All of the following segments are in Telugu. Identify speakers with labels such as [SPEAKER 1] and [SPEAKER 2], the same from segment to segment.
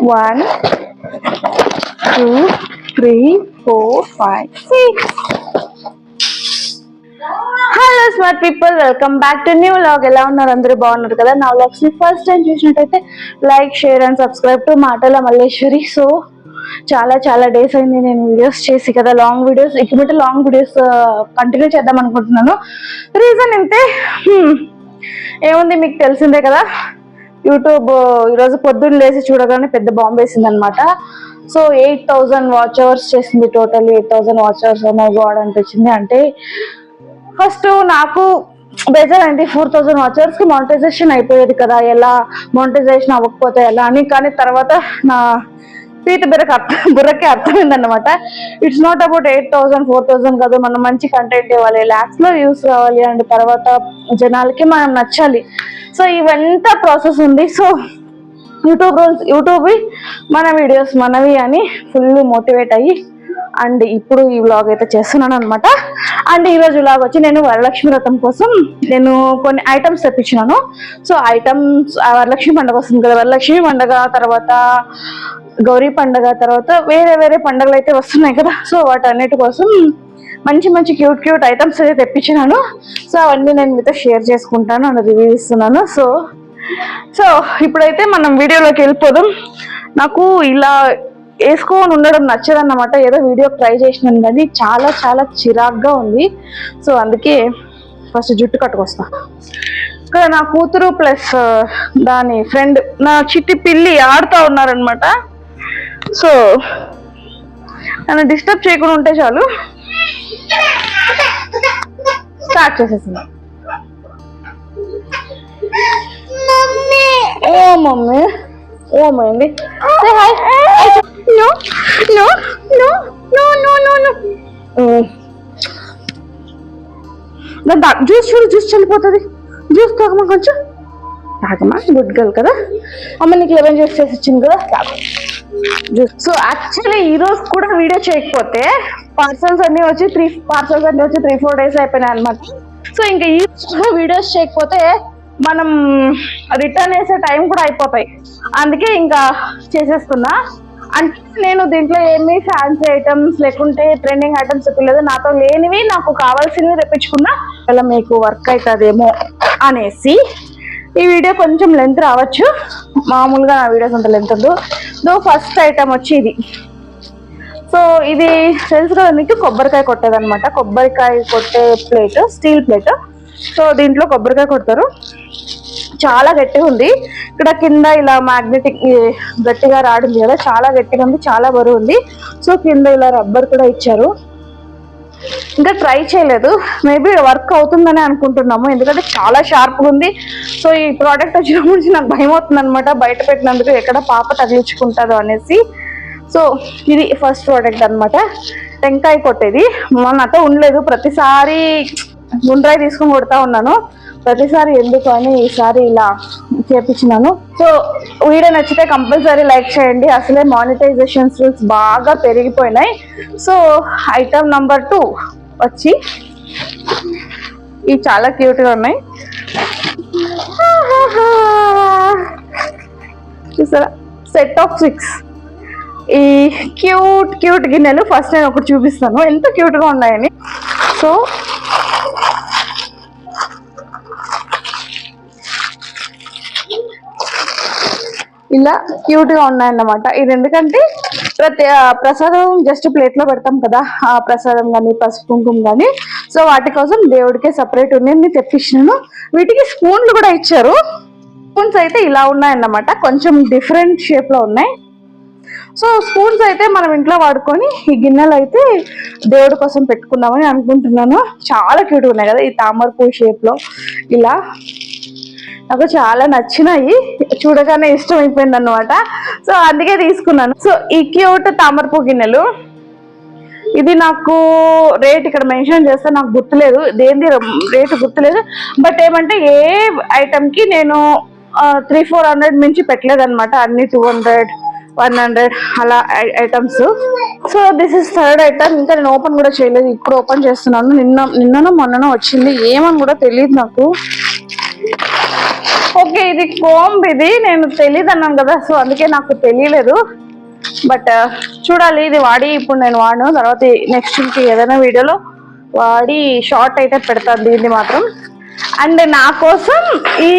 [SPEAKER 1] 1 2 3 4 5 6. Hello smart people, welcome back to new vlog. ఎలా ఉన్నారు? అందరూ బాగున్నారు కదా? నా వ్లాగ్స్ ని ఫస్ట్ టైం చూసినట్టయితే like, share and subscribe to మాటల మల్లేశ్వరి. సో చాలా డేస్ అయింది నేను వీడియోస్ చేసి కదా, లాంగ్ వీడియోస్. ఇక లాంగ్ వీడియోస్ కంటిన్యూ చేద్దాం అనుకుంటున్నాను. రీజన్ అంటే ఏముంది, మీకు తెలిసిందే కదా. యూట్యూబ్ ఈరోజు పొద్దున్న లేసి చూడగానే పెద్ద బాంబు వేసింది అనమాట. సో 8,000 వాచ్ అవర్స్ చేసింది. Total 8,000 watch hours. My God అనిపించింది. అంటే ఫస్ట్ నాకు బేజారైంది, 4,000 వాచ్ అవర్స్ కి మానిటైజేషన్ అయిపోయేది కదా, ఎలా మానిటైజేషన్ అవ్వకపోతే ఎలా అని. కానీ తర్వాత నా బుర్రకి అర్థమైందన్నమాట. ఇట్స్ నాట్ అబౌట్ 8,000 4,000 కాదు. మనం మంచి కంటెంట్ ఇవ్వాలి, లాక్స్ లో వ్యూస్ రావాలి, అండ్ తర్వాత జనాలకి మనం నచ్చాలి. సో ఇవంతా ప్రాసెస్ ఉంది. సో యూట్యూబ్ రూల్స్, యూట్యూబ్ మన వీడియోస్ మనవి అని ఫుల్ మోటివేట్ అయ్యి అండ్ ఇప్పుడు ఈ వ్లాగ్ అయితే చేస్తున్నాను అనమాట. అండ్ ఈరోజు వ్లాగ్ వచ్చి నేను వరలక్ష్మి వ్రతం కోసం నేను కొన్ని ఐటమ్స్ తెప్పించినాను. సో ఐటమ్స్ వరలక్ష్మి పండుగ వస్తుంది కదా, వరలక్ష్మి పండుగ తర్వాత గౌరీ పండుగ తర్వాత వేరే పండుగలు అయితే వస్తున్నాయి కదా. సో వాటన్నిటి కోసం మంచి క్యూట్ ఐటమ్స్ అయితే తెప్పించినాను. సో అవన్నీ నేను మీతో షేర్ చేసుకుంటాను అండ్ రివ్యూ ఇస్తున్నాను. సో ఇప్పుడైతే మనం వీడియోలోకి వెళ్ళిపోదాం. నాకు ఇలా వేసుకొని ఉండడం నచ్చదన్నమాట. ఏదో వీడియో ట్రై చేసినాను కానీ చాలా చిరాగ్గా ఉంది. సో అందుకే ఫస్ట్ జుట్టు కట్టుకొస్తా. ఇక్కడ నా కూతురు ప్లస్ దాని ఫ్రెండ్, నా చిట్టి పిల్లి ఆడుతూ ఉన్నారనమాట. సో నన్ను డిస్టర్బ్ చేయకుండా ఉంటే చాలు. స్టార్ట్ చేసేసింది. ఓ మమ్మీ ఏమైంది? జ్యూస్ చూడు, జ్యూస్ చల్లిపోతుంది. జ్యూస్ తాగమా, కొంచెం తాగమా. గుడ్ గర్ల్ కదా. అమ్మ నీకు లెమన్ జ్యూస్ చేసి ఇచ్చింది కదా, తాగు జ్యూస్. సో యాక్చువల్లీ ఈ రోజు కూడా వీడియో చేయకపోతే పార్సల్స్ అన్ని వచ్చి 3-4 డేస్ అయిపోయినాయి అనమాట. సో ఇంకా ఈ వీడియోస్ చేయకపోతే మనం రిటర్న్ వేసే టైం కూడా అయిపోతాయి. అందుకే ఇంకా చేసేస్తున్నా. అంటే నేను దీంట్లో ఏమి ఫ్యాన్సీ ఐటమ్స్ లేకుంటే ట్రెండింగ్ ఐటమ్స్ చెప్పలేదు. నాతో లేనివి నాకు కావాల్సినవి తెప్పించుకున్నా. అలా మీకు వర్క్ అవుతుందేమో అనేసి ఈ వీడియో కొంచెం లెంత్ రావచ్చు. మామూలుగా నా వీడియోస్ అంత లెంత్ ఉండదు. ఫస్ట్ ఐటమ్ వచ్చి ఇది. సో ఇది తెలుసు కదా మీకు, కొబ్బరికాయ కొట్టేది అనమాట. కొబ్బరికాయ కొట్టే ప్లేట్, స్టీల్ ప్లేట్. సో దీంట్లో కొబ్బరికాయ కొడతారు. చాలా గట్టిగా ఉంది. ఇక్కడ కింద ఇలా మ్యాగ్నెటిక్ గట్టిగా రాడింది కదా, చాలా గట్టిగా ఉంది, చాలా బరువు ఉంది. సో కింద ఇలా రబ్బర్ కూడా ఇచ్చారు. ఇంకా ట్రై చేయలేదు, మేబీ వర్క్ అవుతుందని అనుకుంటున్నాము, ఎందుకంటే చాలా షార్ప్గా ఉంది. సో ఈ ప్రోడక్ట్ వచ్చినప్పటి నుంచి నాకు భయం అవుతుంది అనమాట, బయట పెట్టినందుకు ఎక్కడ పాప తగిలించుకుంటుందో అనేసి. సో ఇది ఫస్ట్ ప్రోడక్ట్ అనమాట, టెంకాయ కొట్టేది. నాతో ఉండలేదు, ప్రతిసారి గుండ్రాయి తీసుకొని కొడతా ఉన్నాను. ప్రతిసారి ఎందుకు అని ఈసారి ఇలా చేపించినాను. సో వీడియో నచ్చితే కంపల్సరీ లైక్ చేయండి. అసలే మానిటైజేషన్ రూల్స్ బాగా పెరిగిపోయినాయి. సో ఐటమ్ నెంబర్ 2 వచ్చి ఇవి చాలా క్యూట్గా ఉన్నాయి. చూసారా, సెట్ ఆఫ్ 6 ఈ క్యూట్ గిన్నెలు. ఫస్ట్ నేను ఒకటి చూపిస్తాను ఎంత క్యూట్గా ఉన్నాయని. సో ఇలా క్యూట్ గా ఉన్నాయన్నమాట. ఇది ఎందుకంటే ప్రసాదం జస్ట్ ప్లేట్ లో పెడతాం కదా, ఆ ప్రసాదం కానీ పసుపు కుంకుమ కానీ. సో వాటి కోసం దేవుడికే సపరేట్ ఉన్నాయి తెప్పించినాను. వీటికి స్పూన్లు కూడా ఇచ్చారు. స్పూన్స్ అయితే ఇలా ఉన్నాయన్నమాట, కొంచెం డిఫరెంట్ షేప్ లో ఉన్నాయి. సో స్పూన్స్ అయితే మనం ఇంట్లో వాడుకొని ఈ గిన్నెలు అయితే దేవుడి కోసం పెట్టుకుందామని అనుకుంటున్నాను. చాలా క్యూట్గా ఉన్నాయి కదా, ఈ తామర పువ్వు షేప్ లో ఇలా. నాకు చాలా నచ్చినాయి, చూడగానే ఇష్టం అయిపోయింది అన్నమాట. సో అందుకే తీసుకున్నాను. సో ఈ క్యూట్ తామరపు గిన్నెలు, ఇది నాకు రేట్ ఇక్కడ మెన్షన్ చేస్తే నాకు గుర్తులేదు, దేని రేటు గుర్తులేదు. బట్ ఏమంటే ఏ ఐటమ్ కి నేను 300-400 మించి పెట్టలేదు అనమాట. అన్ని 200-100 అలా items. So this is third item. ఇంకా నేను ఓపెన్ కూడా చేయలేదు, ఇప్పుడు ఓపెన్ చేస్తున్నాను. నిన్ననో మొన్ననో వచ్చింది, ఏమని కూడా తెలియదు నాకు. ఓకే, ఇది కోంబ్, ఇది నేను తెలియదు అన్నాను కదా, సో అందుకే నాకు తెలియలేదు. బట్ చూడాలి, ఇది వాడి ఇప్పుడు నేను వాడను, తర్వాత నెక్స్ట్ ఏదైనా వీడియోలో వాడి షార్ట్ అయితే పెడతాను దీన్ని మాత్రం. అండ్ నా కోసం ఈ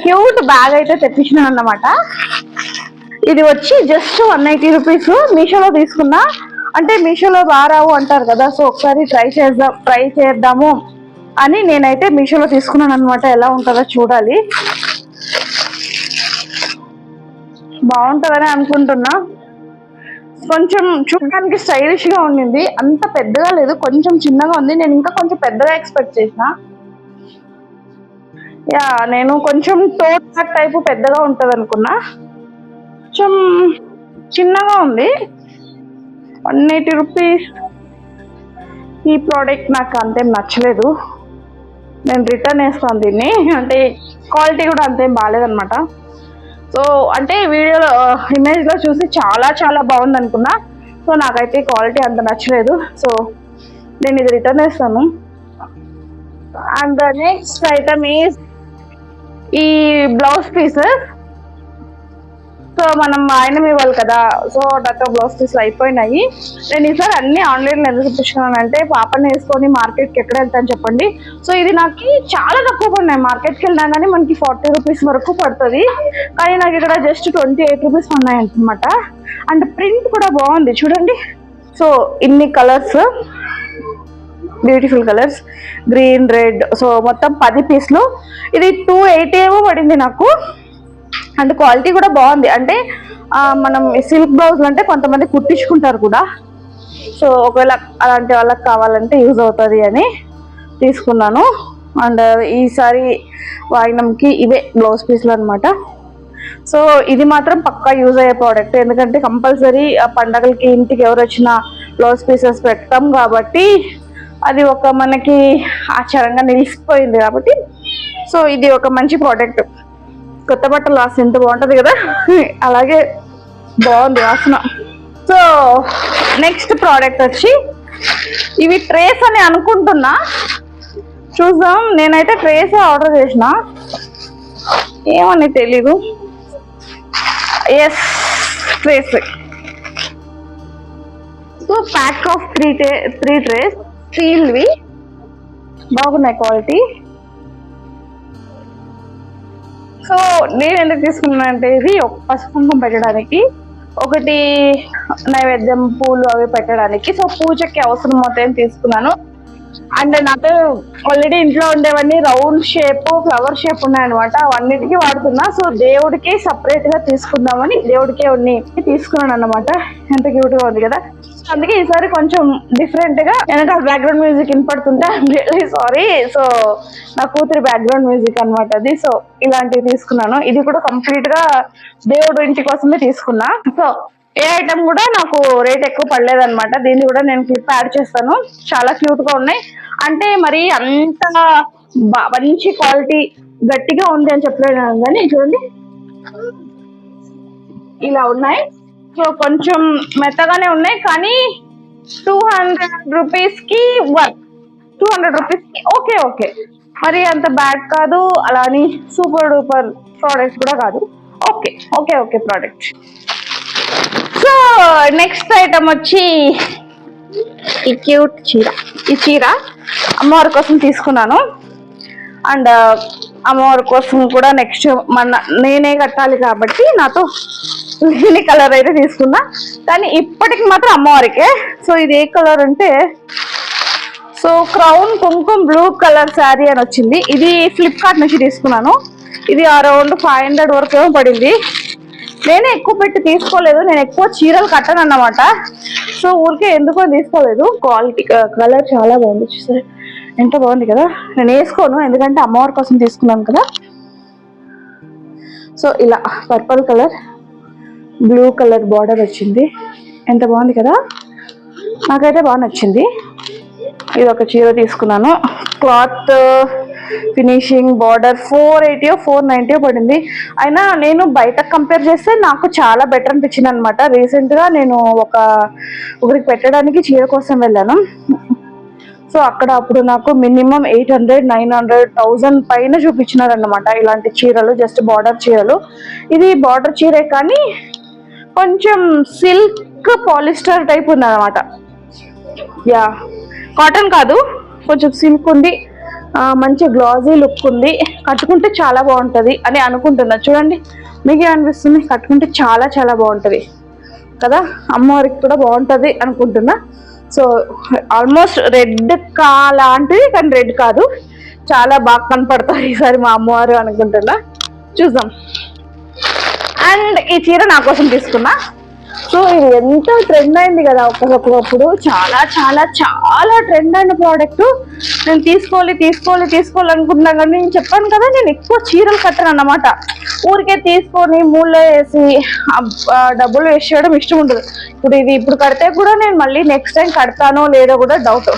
[SPEAKER 1] క్యూట్ బ్యాగ్ అయితే తెప్పించినాను అన్నమాట. ఇది వచ్చి జస్ట్ 180 రూపీస్, మీషోలో తీసుకున్నా. అంటే మీషోలో బారావు అంటారు కదా, సో ఒకసారి ట్రై చేద్దాము అని నేనైతే మీషోలో తీసుకున్నాను అనమాట. ఎలా ఉంటుందో చూడాలి, బాగుంటుందని అనుకుంటున్నా. కొంచెం చూడడానికి స్టైలిష్ గా ఉండింది, అంత పెద్దగా లేదు, కొంచెం చిన్నగా ఉంది. నేను ఇంకా కొంచెం పెద్దగా ఎక్స్పెక్ట్ చేసిన. యా, నేను కొంచెం టోట్ బ్యాగ్ టైపు పెద్దగా ఉంటది అనుకున్నా, కొంచెం చిన్నగా ఉంది. 180 రూపీస్. ఈ ప్రోడక్ట్ నాకు అంతేం నచ్చలేదు, నేను రిటర్న్ వేస్తాను దీన్ని. అంటే క్వాలిటీ కూడా అంతేం బాగాలేదనమాట. సో అంటే వీడియోలో ఇమేజ్లో చూసి చాలా చాలా బాగుంది అనుకున్నా, సో నాకైతే క్వాలిటీ అంత నచ్చలేదు. సో నేను ఇది రిటర్న్ వేస్తాను. And the next item is ఈ బ్లౌజ్ పీసెస్. సో మనం ఆయన ఇవ్వాలి కదా, సో నాతో బ్లౌజ్ పీస్లు అయిపోయినాయి. నేను ఈసారి అన్ని ఆన్లైన్లో ఎందుకు తెప్పించుకున్నానంటే, పాపని వేసుకొని మార్కెట్కి ఎక్కడ వెళ్తాను చెప్పండి. సో ఇది నాకు చాలా తక్కువ పడినాయి, మార్కెట్కి వెళ్ళినా కానీ మనకి 40 రూపీస్ వరకు పడుతుంది, కానీ నాకు ఇక్కడ జస్ట్ 28 రూపీస్ ఉన్నాయి అనమాట. అండ్ ప్రింట్ కూడా బాగుంది చూడండి. సో ఇన్ని colours, beautiful colours, green, red. So మొత్తం 10 పీస్లు. ఇది 280 ఏమో పడింది నాకు. అండ్ క్వాలిటీ కూడా బాగుంది. అంటే మనం సిల్క్ బ్లౌజ్ అంటే కొంతమంది కుట్టించుకుంటారు కూడా, సో ఒకవేళ అలాంటి వాళ్ళకి కావాలంటే యూజ్ అవుతుంది అని తీసుకున్నాను. అండ్ ఈసారి వాయినంకి ఇవే బ్లౌజ్ పీస్లు అనమాట. సో ఇది మాత్రం పక్కా యూజ్ అయ్యే ప్రోడక్ట్, ఎందుకంటే కంపల్సరీ ఆ పండగలకి ఇంటికి ఎవరు వచ్చినా బ్లౌజ్ పీసెస్ పెడతాం కాబట్టి అది ఒక మనకి ఆచారంగా నిలిచిపోయింది కాబట్టి, సో ఇది ఒక మంచి ప్రోడక్ట్. కొత్త బట్టలు వాసన ఎంత బాగుంటుంది కదా, అలాగే బాగుంది వాసన. సో నెక్స్ట్ ప్రోడక్ట్ వచ్చి ఇవి ట్రేస్ అని అనుకుంటున్నా, చూద్దాం. నేనైతే ట్రేస్ ఆర్డర్ చేసిన, ఏమని తెలీదు. Yes, trays. So pack of 3 trays, స్టీల్వి, బాగున్నాయి క్వాలిటీ. సో నేను ఎందుకు తీసుకున్నానంటే, ఇది పసుపు కుంకుమ పెట్టడానికి, ఒకటి నైవేద్యం పూలు అవి పెట్టడానికి. సో పూజకి అవసరం మొత్తం తీసుకున్నాను. అండ్ నాకు ఆల్రెడీ ఇంట్లో ఉండేవన్నీ రౌండ్ షేప్, ఫ్లవర్ షేప్ ఉన్నాయన్నమాట, అవన్నిటికీ వాడుతున్నా. సో దేవుడికి సపరేట్ గా తీసుకుందామని దేవుడికే ఉన్ని తీసుకున్నాను అన్నమాట. ఎంత క్యూట్ గా ఉంది కదా. అందుకే ఈసారి కొంచెం డిఫరెంట్ గా, వెనక బ్యాక్గ్రౌండ్ మ్యూజిక్ వినపడుతుంటే రియల్లీ సారీ. సో నా కూతురి బ్యాక్గ్రౌండ్ మ్యూజిక్ అనమాట అది. సో ఇలాంటివి తీసుకున్నాను. ఇది కూడా కంప్లీట్ గా దేవుడు ఇంటి కోసమే తీసుకున్నా. సో ఏ ఐటమ్ కూడా నాకు రేట్ ఎక్కువ పడలేదు అనమాట. దీన్ని కూడా నేను క్లిప్ యాడ్ చేస్తాను. చాలా క్యూట్ గా ఉన్నాయి. అంటే మరి అంత మంచి క్వాలిటీ గట్టిగా ఉంది అని చెప్పలేదు కానీ చూడండి ఇలా ఉన్నాయి. సో కొంచెం మెత్తగానే ఉన్నాయి, కానీ 200 రూపీస్ కి 200 రూపీస్ కి ఓకే ఓకే, మరి అంత బ్యాడ్ కాదు, అలా అని సూపర్ డూపర్ ప్రోడక్ట్ కూడా కాదు. Okay okay okay product. So next item వచ్చి ఈ క్యూట్ చీర. ఈ చీర అమ్మవారి కోసం తీసుకున్నాను. అండ్ అమ్మవారి కోసం కూడా నెక్స్ట్ నేనే కట్టాలి కాబట్టి నాతో లేని కలర్ అయితే తీసుకున్నా, కానీ ఇప్పటికి మాత్రం అమ్మవారికే. సో ఇది ఏ కలర్ అంటే, సో క్రౌన్ కుంకుమ బ్లూ కలర్ శారీ అని వచ్చింది. ఇది ఫ్లిప్కార్ట్ నుంచి తీసుకున్నాను. ఇది అరౌండ్ 500 వరకు ఏమో పడింది. నేనే ఎక్కువ పెట్టి తీసుకోలేదు, నేను ఎక్కువ చీరలు కట్టను అన్నమాట. సో ఊరికే ఎందుకో తీసుకోలేదు. క్వాలిటీ కలర్ చాలా బాగుంది, చూసారు ఎంత బాగుంది కదా. నేను వేసుకోను ఎందుకంటే అమ్మవారి కోసం తీసుకున్నాను కదా. సో ఇలా purple colour, blue colour border వచ్చింది, ఎంత బాగుంది కదా. నాకైతే బాగా నచ్చింది. ఇది ఒక చీర తీసుకున్నాను. క్లాత్ ఫినిషింగ్ బార్డర్ 480 490 పడింది. అయినా నేను బయట కంపేర్ చేస్తే నాకు చాలా బెటర్ అనిపించింది అనమాట. రీసెంట్గా నేను ఒకరికి పెట్టడానికి చీర కోసం వెళ్ళాను. సో అక్కడ అప్పుడు నాకు మినిమం 800, 900, 1000 పైన చూపించినారన్నమాట ఇలాంటి చీరలు, జస్ట్ బార్డర్ చీరలు. ఇది బార్డర్ చీరే కానీ కొంచెం సిల్క్ పాలిస్టర్ టైప్ ఉందన్నమాట. యా, కాటన్ కాదు, కొంచెం సిల్క్ ఉంది, మంచి గ్లాజీ లుక్ ఉంది. కట్టుకుంటే చాలా బాగుంటుంది అని అనుకుంటున్నా. చూడండి మీకు ఏమనిపిస్తుంది? కట్టుకుంటే చాలా చాలా బాగుంటుంది కదా, అమ్మవారికి కూడా బాగుంటుంది అనుకుంటున్నా. సో ఆల్మోస్ట్ రెడ్ లాంటిది కానీ రెడ్ కాదు, చాలా బాగా కనపడతారు ఈసారి మా అమ్మవారు అనుకుంటున్నా. చూద్దాం. అండ్ ఈ చీర నా కోసం తీసుకున్నా. సో ఇది ఎంత ట్రెండ్ అయింది కదా ఒక్కొక్కప్పుడు, చాలా చాలా చాలా ట్రెండ్ అయిన ప్రోడక్ట్. నేను తీసుకోవాలి అనుకుంటున్నా, కానీ నేను చెప్పాను కదా నేను ఎక్కువ చీరలు కట్టను అన్నమాట. ఊరికే తీసుకొని మూల్లో వేసి డబ్బులు వేస్ట్ చేయడం ఇష్టం ఉండదు. ఇప్పుడు కడితే కూడా నేను మళ్ళీ నెక్స్ట్ టైం కడతానో లేదో కూడా డౌట్.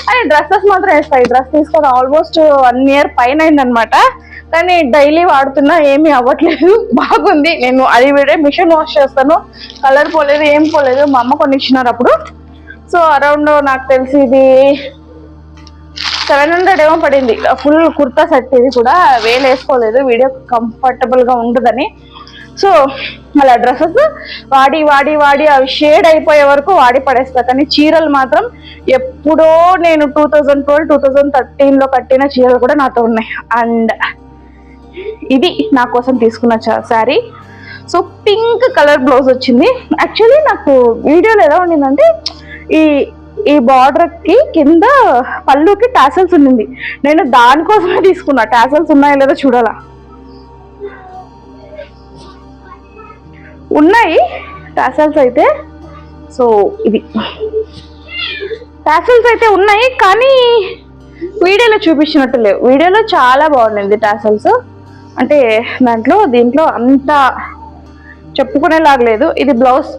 [SPEAKER 1] అని డ్రెస్సెస్ మాత్రం వేస్తాయి. డ్రెస్ తీసుకొని ఆల్మోస్ట్ 1 year పైన అయిందనమాట, కానీ డైలీ వాడుతున్నా ఏమీ అవ్వట్లేదు. బాగుంది. నేను అది వేరే మిషన్ వాష్ చేస్తాను, కలర్ పోలేదు, ఏం పోలేదు. మా అమ్మ కొన్ని ఇచ్చినారు అప్పుడు. సో అరౌండ్ నాకు తెలిసి ఇది 700 ఏమో పడింది. Full kurta set. ఇది కూడా వేలు వేసుకోలేదు, వీడియో కంఫర్టబుల్ గా ఉంటుందని. సో అలా డ్రెస్సెస్ వాడి అవి షేడ్ అయిపోయే వరకు వాడి పడేస్తా. కానీ చీరలు మాత్రం ఎప్పుడో నేను 2012, 2013లో కట్టిన చీరలు కూడా నాతో ఉన్నాయి. అండ్ ఇది నా కోసం తీసుకున్న sari. So pink colour blouse వచ్చింది. యాక్చువల్లీ నాకు వీడియోలో ఎలా ఉండిందంటే ఈ బార్డర్ కి కింద పళ్ళుకి టాసల్స్ ఉండింది. నేను దానికోసమే తీసుకున్నా. టాసల్స్ ఉన్నాయో లేదో చూడాలా. ఉన్నాయి టాసల్స్ అయితే. సో ఇది టాసల్స్ అయితే ఉన్నాయి, కానీ వీడియోలో చూపించినట్టు లేవు. వీడియోలో చాలా బాగుండింది టాసల్స్. అంటే దీంట్లో అంత చెప్పుకునేలాగలేదు. ఇది blouse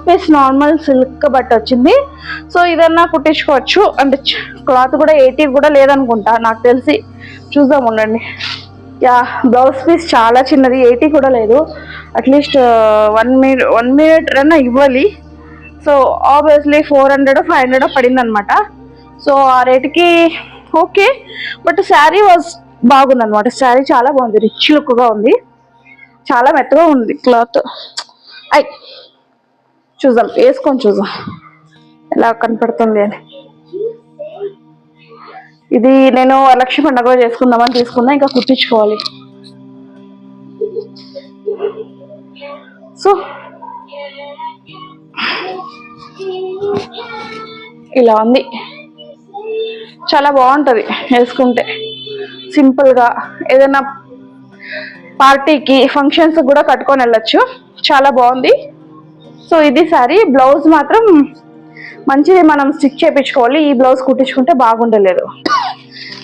[SPEAKER 1] piece normal silk but వచ్చింది. సో ఇదన్నా కుట్టించుకోవచ్చు. అంటే క్లాత్ కూడా 80 కూడా లేదనుకుంటా నాకు తెలిసి. చూద్దాం ఉండండి. యా, బ్లౌజ్ పీస్ చాలా చిన్నది, 80 కూడా లేదు. అట్లీస్ట్ 1 minute అన్నా ఇవ్వాలి. సో ఆబ్వియస్లీ 400, 500 పడింది అనమాట. సో ఆ రేటుకి ఓకే. బట్ శారీ బాగుందన్నమాట. శారీ చాలా బాగుంది, రిచ్ లుక్ గా ఉంది, చాలా మెత్తగా ఉంది క్లాత్. చూద్దాం, వేసుకొని చూద్దాం ఎలా కనపడుతుంది అని. ఇది నేను వరలక్ష్మి పండుగ చేసుకుందామని తీసుకున్నా, ఇంకా కుట్టించుకోవాలి. సో ఇలా ఉంది, చాలా బాగుంటది వేసుకుంటే. సింపుల్ గా ఏదైనా పార్టీకి, ఫంక్షన్స్ కూడా కట్టుకొని వెళ్ళొచ్చు. చాలా బాగుంది. సో ఇది సారీ. బ్లౌజ్ మాత్రం మంచిది, మనం స్టిచ్ చేయించుకోవాలి. ఈ బ్లౌజ్ కుట్టించుకుంటే బాగుండలేదు.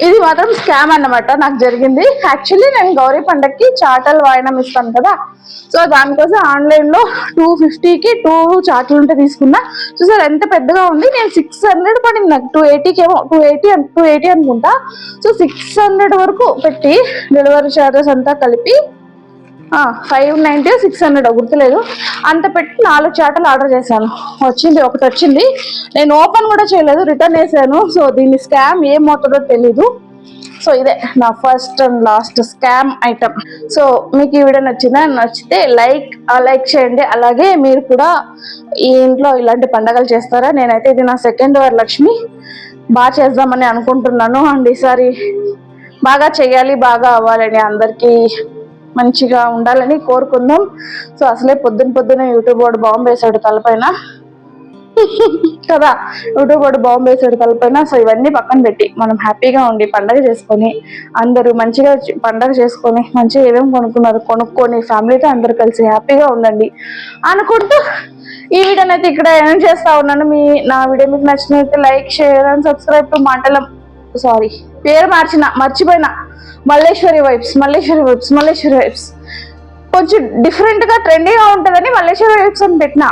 [SPEAKER 1] ఇది మాత్రం స్కామ్ అన్నమాట నాకు జరిగింది. యాక్చువల్లీ నేను గౌరీ పండగకి చాటలు వాయినం ఇస్తాను కదా, సో దానికోసం ఆన్లైన్ లో 250కి 2 చాట్లు ఉంటే తీసుకున్నా. చూసారు ఎంత పెద్దగా ఉంది. నేను 600 పడింది నాకు. 280 అనుకుంటా. సో 600 వరకు పెట్టి డెలివరీ చార్జెస్ అంతా కలిపి 590, 600 గుర్తులేదు, అంత పెట్టి 4 చాటలు ఆర్డర్ చేశాను. ఒకటి వచ్చింది. నేను ఓపెన్ కూడా చేయలేదు, రిటర్న్ వేసాను. సో దీని స్కామ్ ఏమవుతుందో తెలీదు. సో ఇదే నా first and last scam item. So మీకు ఈ వీడియో నచ్చితే లైక్ చేయండి. అలాగే మీరు కూడా ఈ ఇంట్లో ఇలాంటి పండగలు చేస్తారా? నేనైతే ఇది నా 2nd వరలక్ష్మి. బాగా చేద్దామని అనుకుంటున్నాను. అండ్ ఈసారి బాగా చెయ్యాలి, బాగా అవ్వాలని, అందరికీ మంచిగా ఉండాలని కోరుకుందాం. సో అసలే పొద్దున యూట్యూబ్ వాడు బాంబు వేసాడు తలపైన కదా, యూట్యూబ్ వాడు బాంబు వేసాడు తలపైన. సో ఇవన్నీ పక్కన పెట్టి మనం హ్యాపీగా ఉండి పండగ చేసుకొని, అందరూ మంచిగా పండగ చేసుకొని, మంచిగా ఏమేమి కొనుక్కొని ఫ్యామిలీతో అందరూ కలిసి హ్యాపీగా ఉండండి అనుకుంటూ ఈ వీడియోని అయితే ఇక్కడ ఏం చేస్తా ఉన్నాను. నా వీడియో మీకు నచ్చినట్లయితే like, share and subscribe to మంటలం. సారీ, పేరు మర్చిపోయినా, మల్లేశ్వరి వైబ్స్. కొంచెం డిఫరెంట్ గా ట్రెండీగా ఉంటుందని మల్లేశ్వరి వైబ్స్ అని పెట్టినా,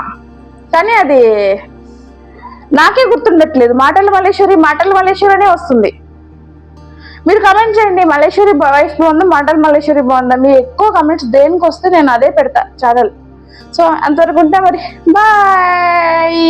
[SPEAKER 1] కానీ అది నాకే గుర్తుండట్లేదు. మాటల మల్లేశ్వరి అనే వస్తుంది. మీరు కమెంట్ చేయండి, మల్లేశ్వరి వైఫ్ బాగుందా, మాటల మల్లేశ్వరి బాగుందా? మీ ఎక్కువ కమెంట్స్ దేనికి వస్తే నేను అదే పెడతా ఛానల్. సో అంతవరకు ఉంటే మరి బాయ్.